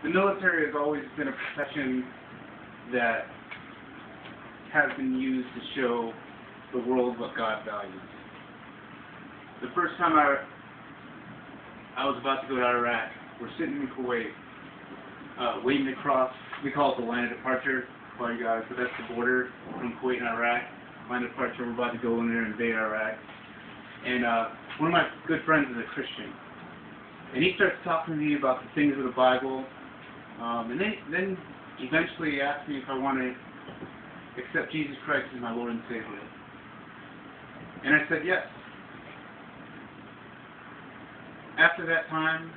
The military has always been a profession that has been used to show the world what God values. The first time I was about to go to Iraq, we're sitting in Kuwait, waiting to cross. We call it the line of departure for you guys, but that's the border from Kuwait and Iraq. Line of departure, we're about to go in there and invade Iraq. And one of my good friends is a Christian. And he starts talking to me about the things of the Bible. And then eventually he asked me if I want to accept Jesus Christ as my Lord and Savior. And I said yes. After that time,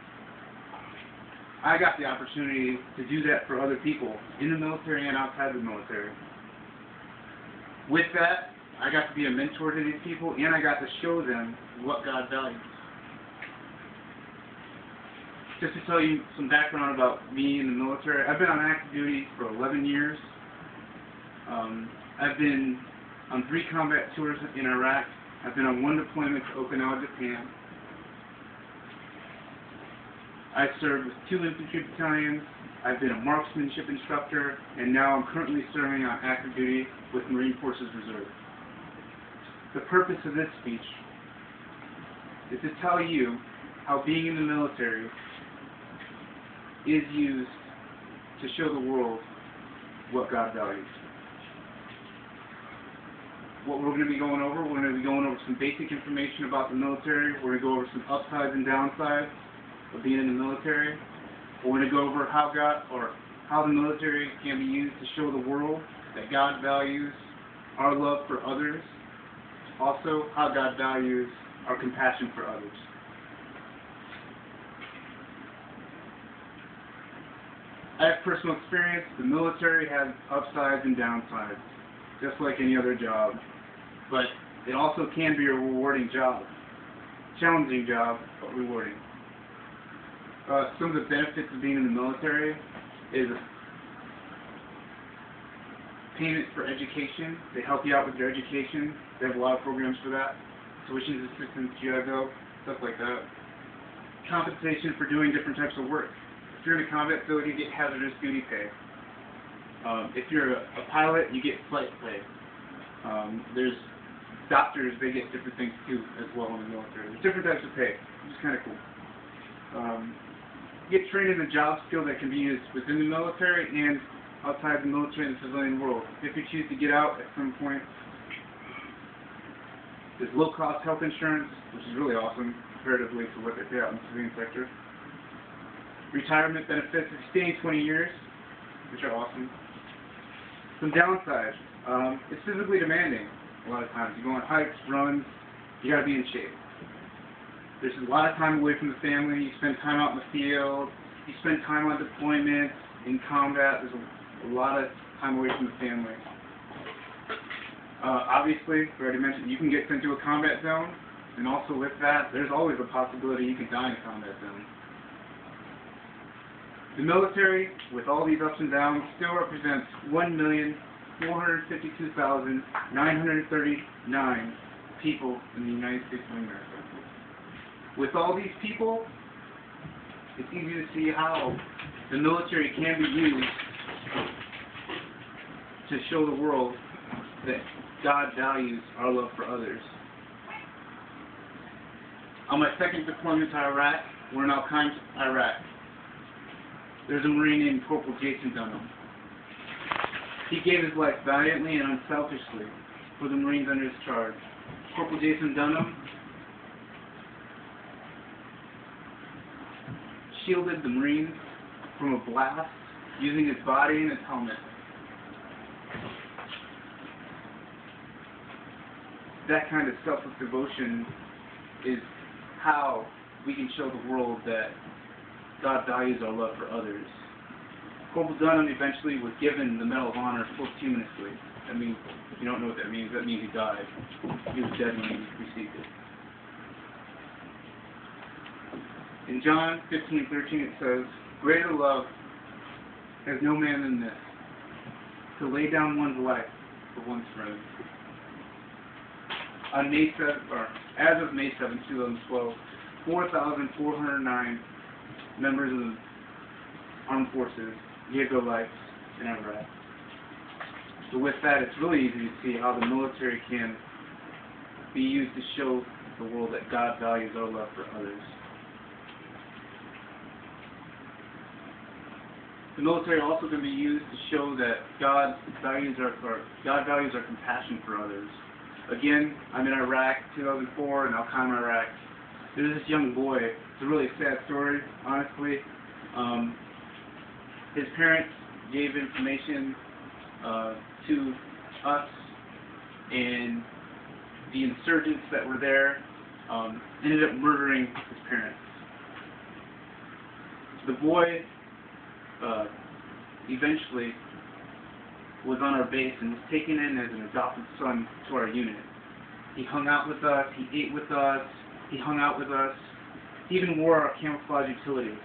I got the opportunity to do that for other people in the military and outside the military. With that, I got to be a mentor to these people, and I got to show them what God values. Just to tell you some background about me in the military, I've been on active duty for 11 years. I've been on 3 combat tours in Iraq. I've been on 1 deployment to Okinawa, Japan. I've served with 2 infantry battalions. I've been a marksmanship instructor, and now I'm currently serving on active duty with Marine Forces Reserve. The purpose of this speech is to tell you how being in the military is used to show the world what God values. What we're going to be going over, we're going to be going over some basic information about the military. We're going to go over some upsides and downsides of being in the military. We're going to go over how the military can be used to show the world that God values our love for others. Also, how God values our compassion for others. I have personal experience. The military has upsides and downsides, just like any other job. But it also can be a rewarding job. Challenging job, but rewarding. Some of the benefits of being in the military is payment for education. They help you out with your education. They have a lot of programs for that. Tuition assistance, GI Bill, stuff like that. Compensation for doing different types of work. If you're in a combat field, you get hazardous duty pay. If you're a pilot, you get flight pay. There's doctors, they get different things too as well in the military. There's different types of pay, which is kind of cool. You get trained in a job skill that can be used within the military and outside the military and the civilian world. If you choose to get out at some point, there's low-cost health insurance, which is really awesome comparatively to what they pay out in the civilian sector. Retirement benefits if you stay 20 years, which are awesome. Some downsides. It's physically demanding a lot of times. You go on hikes, runs, you got to be in shape. There's a lot of time away from the family. You spend time out in the field. You spend time on deployment, in combat. There's a lot of time away from the family. Obviously, I already mentioned, you can get sent to a combat zone, and also with that, there's always a possibility you could die in a combat zone. The military, with all these ups and downs, still represents 1,452,939 people in the United States of America. With all these people, it's easy to see how the military can be used to show the world that God values our love for others. On my 2nd deployment to Iraq, we're in Al-Qaim, Iraq. There's a Marine named Corporal Jason Dunham. He gave his life valiantly and unselfishly for the Marines under his charge. Corporal Jason Dunham shielded the Marines from a blast using his body and his helmet. That kind of selfless devotion is how we can show the world that God values our love for others. Corporal Dunham eventually was given the Medal of Honor posthumously. I mean, if you don't know what that means he died. He was dead when he received it. In John 15:13 it says, "Greater love has no man than this, to lay down one's life for one's friends." On May 7th, or as of May 7, 2012, 4,409 members of armed forces, Diego Lights, in Iraq. So with that, it's really easy to see how the military can be used to show the world that God values our love for others. The military also can be used to show that God values our compassion for others. Again, I'm in Iraq, 2004, in Al-Qaim, Iraq. There's this young boy. It's a really sad story, honestly. His parents gave information to us, and the insurgents that were there ended up murdering his parents. The boy eventually was on our base and was taken in as an adopted son to our unit. He hung out with us, he ate with us, he hung out with us, he even wore our camouflage utilities.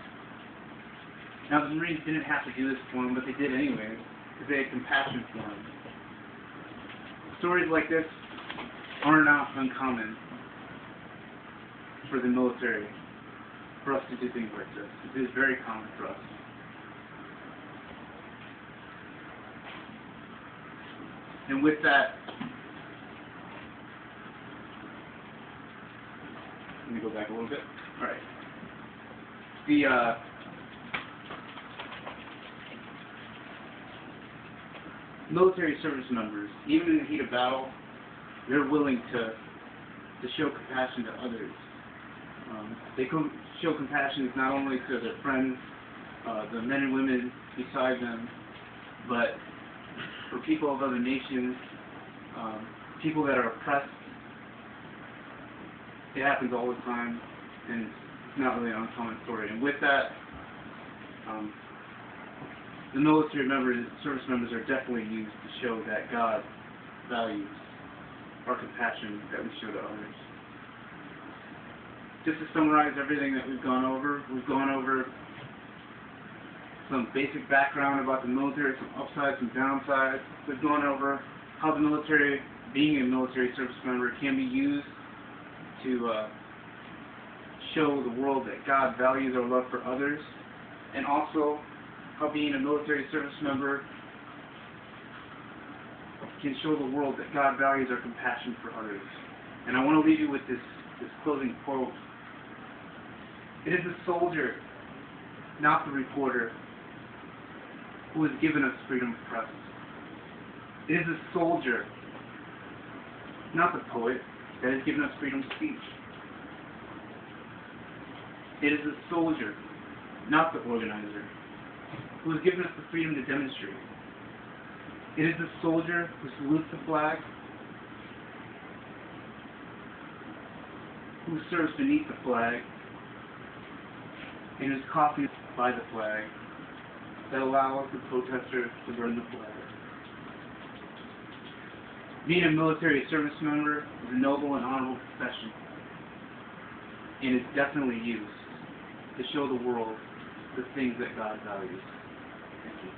Now the Marines didn't have to do this for him, but they did anyway, because they had compassion for him. Stories like this are not uncommon for the military, for us to do things like this. It is very common for us. And with that, let me go back a little bit. All right. The military service members, even in the heat of battle, they're willing to show compassion to others. They show compassion not only to their friends, the men and women beside them, but for people of other nations, people that are oppressed. It happens all the time, and it's not really an uncommon story. And with that, the military service members are definitely used to show that God values our compassion that we show to others. Just to summarize everything that we've gone over some basic background about the military, some upsides, some downsides. We've gone over how the military, being a military service member, can be used to show the world that God values our love for others, and also how being a military service member can show the world that God values our compassion for others. And I want to leave you with this closing quote. It is the soldier, not the reporter, who has given us freedom of press. It is the soldier, not the poet, that has given us freedom of speech. It is the soldier, not the organizer, who has given us the freedom to demonstrate. It is the soldier who salutes the flag, who serves beneath the flag, and whose coffee is by the flag, that allows the protesters to burn the flag. Being a military service member is a noble and honorable profession, and is definitely used to show the world the things that God values. Thank you.